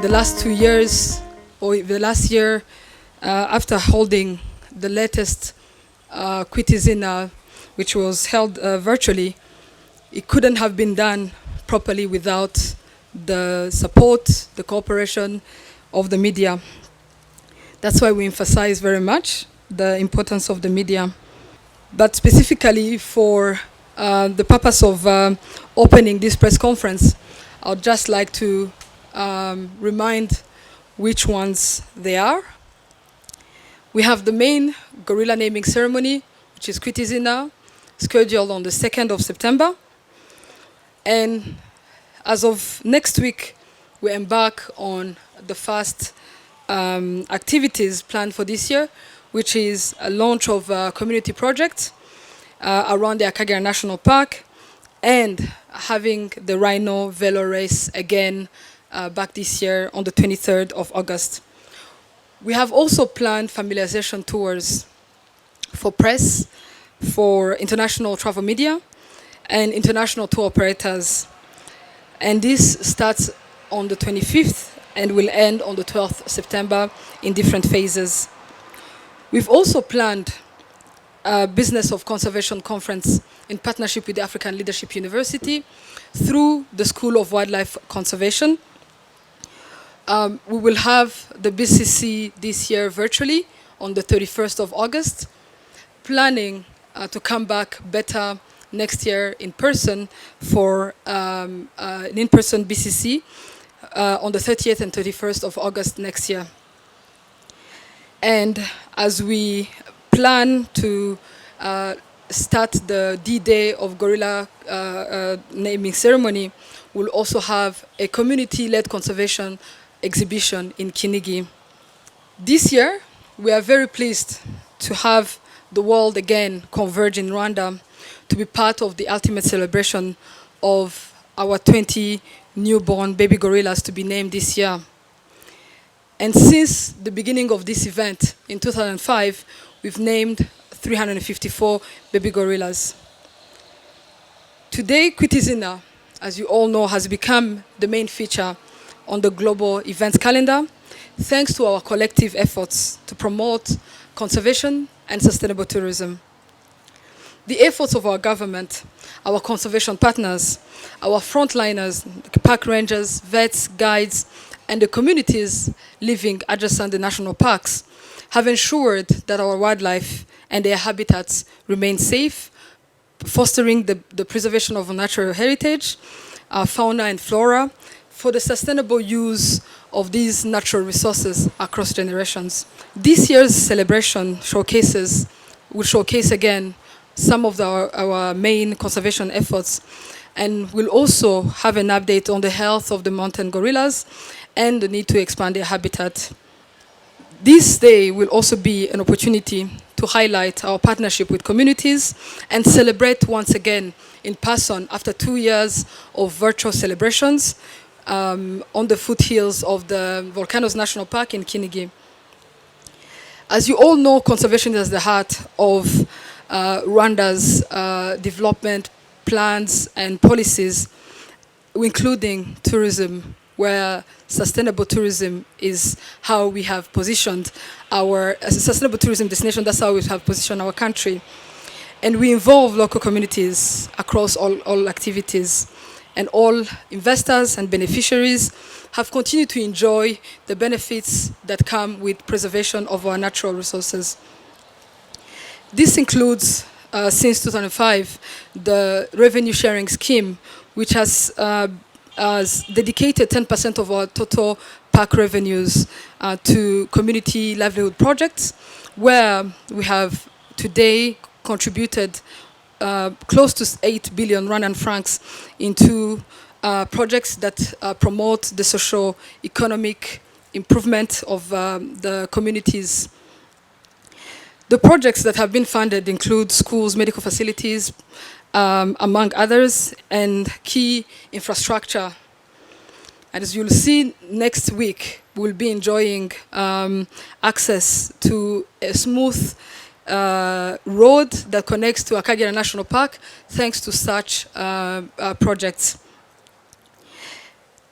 the last 2 years, or the last year, after holding the latest Kwita Izina, which was held virtually, it couldn't have been done properly without the support, the cooperation of the media. That's why we emphasize very much the importance of the media. But specifically for the purpose of opening this press conference, I'd just like to remind which ones they are. We have the main gorilla naming ceremony, which is Kwita Izina, scheduled on the 2nd of September. And as of next week, we embark on the first activities planned for this year, which is a launch of a community project around the Akagera National Park and having the rhino velo race again back this year on the 23rd of August. We have also planned familiarization tours for press, for international travel media, and international tour operators. And this starts on the 25th and will end on the 12th September in different phases. We've also planned a Business of Conservation conference in partnership with the African Leadership University through the School of Wildlife Conservation. We will have the BCC this year virtually on the 31st of August, planning to come back better next year in person for an in-person BCC on the 30th and 31st of August next year. And as we plan to start the D-Day of Gorilla naming ceremony, we'll also have a community-led conservation exhibition in Kinigi. This year, we are very pleased to have the world again converge in Rwanda to be part of the ultimate celebration of our 20 newborn baby gorillas to be named this year. And since the beginning of this event in 2005, we've named 354 baby gorillas. Today, Kwita Izina, as you all know, has become the main feature on the global events calendar, thanks to our collective efforts to promote conservation and sustainable tourism. The efforts of our government, our conservation partners, our frontliners, park rangers, vets, guides, and the communities living adjacent the national parks have ensured that our wildlife and their habitats remain safe, fostering the preservation of our natural heritage, our fauna and flora, for the sustainable use of these natural resources across generations. This year's celebration will showcase again some of our main conservation efforts, and we'll also have an update on the health of the mountain gorillas and the need to expand their habitat. This day will also be an opportunity to highlight our partnership with communities and celebrate once again in person after 2 years of virtual celebrations on the foothills of the Volcanoes National Park in Kinigi. As you all know, conservation is the heart of Rwanda's development plans and policies, including tourism, where sustainable tourism is how we have positioned our sustainable tourism destination. That's how we have positioned our country. And we involve local communities across all activities. And all investors and beneficiaries have continued to enjoy the benefits that come with preservation of our natural resources. This includes, since 2005, the revenue sharing scheme, which has dedicated 10% of our total park revenues to community livelihood projects, where we have today contributed close to 8 billion Rwandan francs into projects that promote the socio-economic improvement of the communities. The projects that have been funded include schools, medical facilities, among others, and key infrastructure. And as you'll see next week, we'll be enjoying access to a smooth road that connects to Akagera National Park thanks to such projects.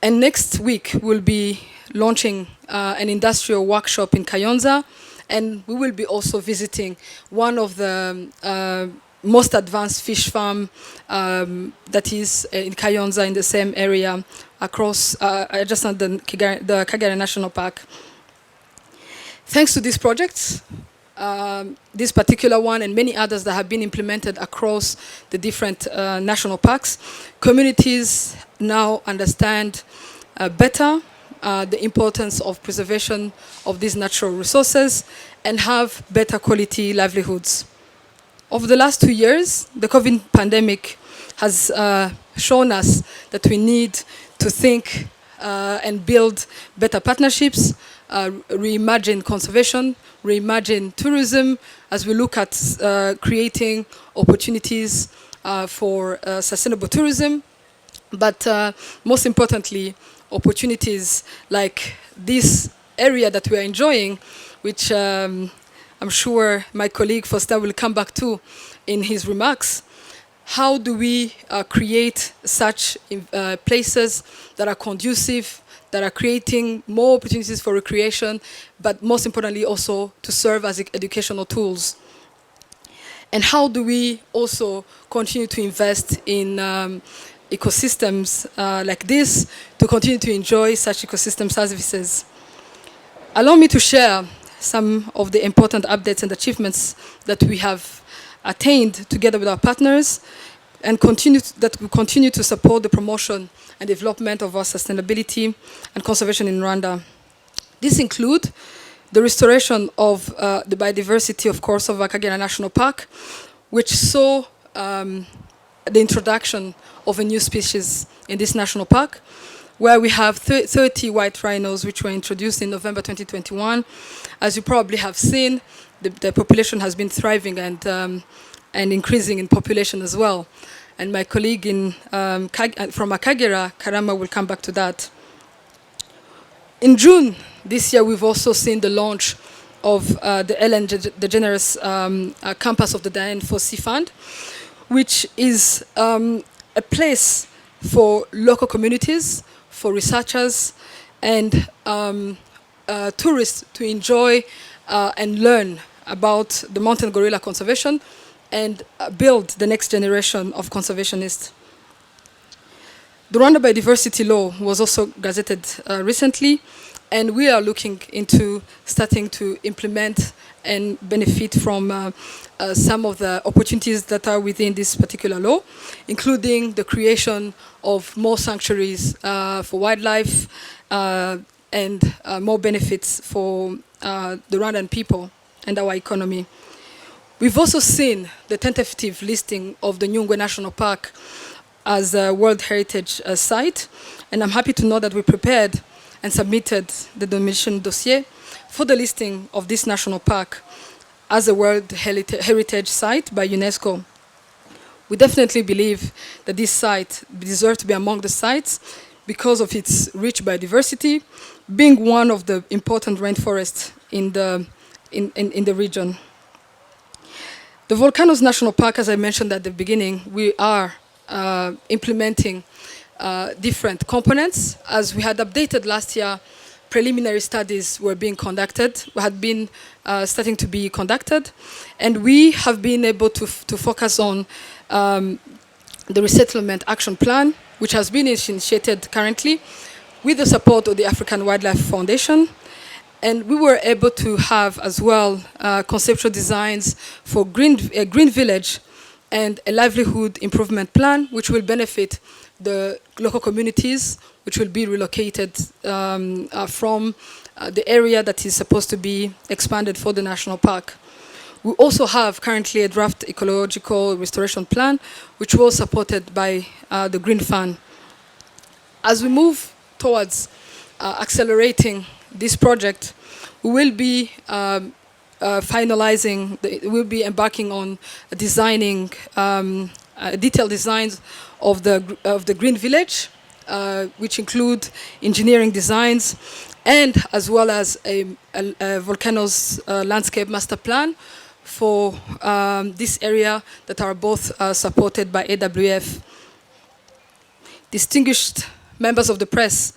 And next week, we'll be launching an industrial workshop in Kayonza, and we will be also visiting one of the most advanced fish farm that is in Kayonza, in the same area, across just on the Kagera National Park. Thanks to these projects, this particular one and many others that have been implemented across the different national parks, communities now understand better the importance of preservation of these natural resources and have better quality livelihoods. Over the last 2 years, the COVID pandemic has shown us that we need to think and build better partnerships, reimagine conservation, reimagine tourism as we look at creating opportunities for sustainable tourism, but most importantly, opportunities like this area that we are enjoying, which I'm sure my colleague Foster will come back to in his remarks. How do we create such places that are conducive, that are creating more opportunities for recreation, but most importantly also to serve as educational tools? And how do we also continue to invest in ecosystems like this to continue to enjoy such ecosystem services? Allow me to share some of the important updates and achievements that we have attained together with our partners, and that we continue to support the promotion and development of our sustainability and conservation in Rwanda. These include the restoration of the biodiversity, of course, of Akagera National Park, which saw the introduction of a new species in this national park, where we have 30 white rhinos, which were introduced in November 2021. As you probably have seen, the population has been thriving and increasing in population as well. And my colleague from Akagera, Karama, will come back to that. In June this year, we've also seen the launch of the Ellen DeGeneres campus of the Diane Fossey Fund, which is a place for local communities, for researchers and tourists to enjoy and learn about the mountain gorilla conservation and build the next generation of conservationists. The Rwanda Biodiversity Law was also gazetted recently, and we are looking into starting to implement and benefit from some of the opportunities that are within this particular law, including the creation of more sanctuaries for wildlife and more benefits for the Rwandan people and our economy. We've also seen the tentative listing of the Nyungwe National Park as a World Heritage Site, and I'm happy to know that we prepared and submitted the nomination dossier for the listing of this national park as a World Heritage Site by UNESCO. We definitely believe that this site deserves to be among the sites because of its rich biodiversity, being one of the important rainforests in the region. The Volcanoes National Park, as I mentioned at the beginning, we are implementing different components. As we had updated last year, preliminary studies were being conducted, had been starting to be conducted, and we have been able to focus on the Resettlement Action Plan, which has been initiated currently with the support of the African Wildlife Foundation. And we were able to have as well conceptual designs for a green village and a livelihood improvement plan, which will benefit the local communities, which will be relocated from the area that is supposed to be expanded for the national park. We also have currently a draft ecological restoration plan, which was supported by the Green Fund. As we move towards accelerating this project, we will be we'll be embarking on designing detailed designs of the Green Village, which include engineering designs, and as well as a volcanoes landscape master plan for this area that are both supported by AWF. Distinguished members of the press.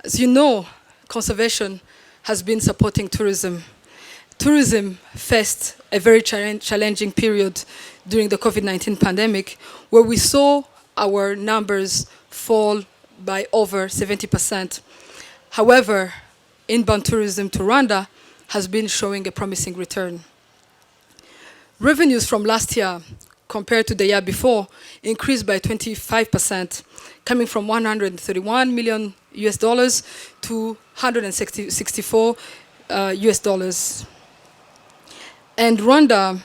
As you know, conservation has been supporting tourism. Tourism faced a very challenging period during the COVID-19 pandemic, where we saw our numbers fall by over 70%. However, inbound tourism to Rwanda has been showing a promising return. Revenues from last year compared to the year before increased by 25%, coming from 131 million US dollars to 164 US dollars. And Rwanda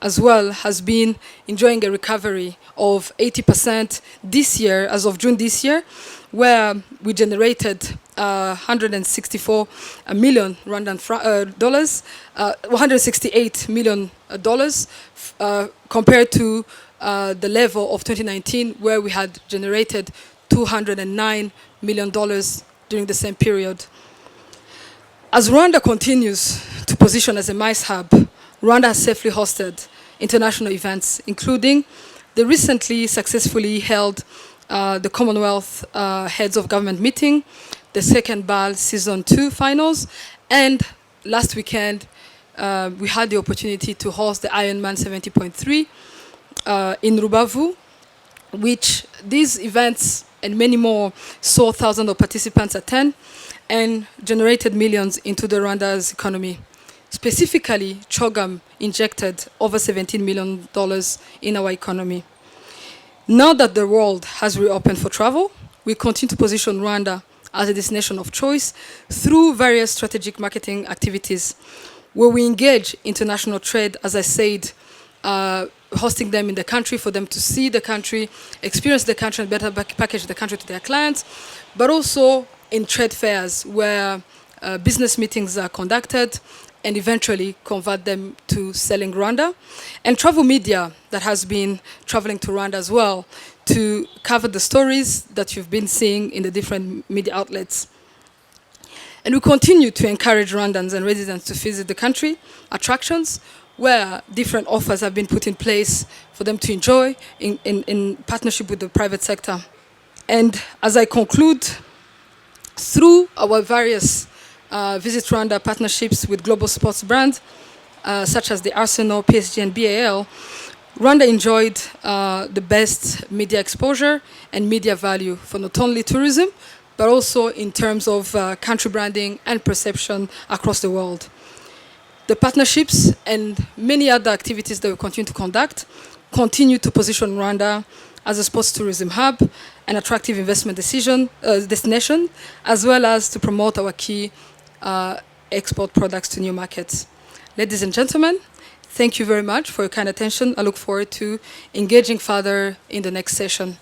as well has been enjoying a recovery of 80% this year, as of June this year, where we generated 164 million Rwandan dollars, 168 million dollars, compared to the level of 2019, where we had generated 209 million dollars during the same period. As Rwanda continues to position as a MICE hub, Rwanda has safely hosted international events, including the recently successfully held the Commonwealth Heads of Government meeting, the second BAL Season 2 finals, and last weekend we had the opportunity to host the Ironman 70.3 in Rubavu, which these events and many more saw thousands of participants attend and generated millions into the Rwanda's economy. Specifically, CHOGM injected over $17 million in our economy. Now that the world has reopened for travel, we continue to position Rwanda as a destination of choice through various strategic marketing activities, where we engage international trade, as I said, hosting them in the country for them to see the country, experience the country, and better package the country to their clients, but also in trade fairs where business meetings are conducted and eventually convert them to selling Rwanda, and travel media that has been traveling to Rwanda as well to cover the stories that you've been seeing in the different media outlets. And we continue to encourage Rwandans and residents to visit the country, attractions where different offers have been put in place for them to enjoy in partnership with the private sector. And as I conclude, through our various Visit Rwanda partnerships with global sports brands such as the Arsenal, PSG, and BAL, Rwanda enjoyed the best media exposure and media value for not only tourism, but also in terms of country branding and perception across the world. The partnerships and many other activities that we continue to conduct continue to position Rwanda as a sports tourism hub, an attractive investment destination, as well as to promote our key export products to new markets. Ladies and gentlemen, thank you very much for your kind attention. I look forward to engaging further in the next session.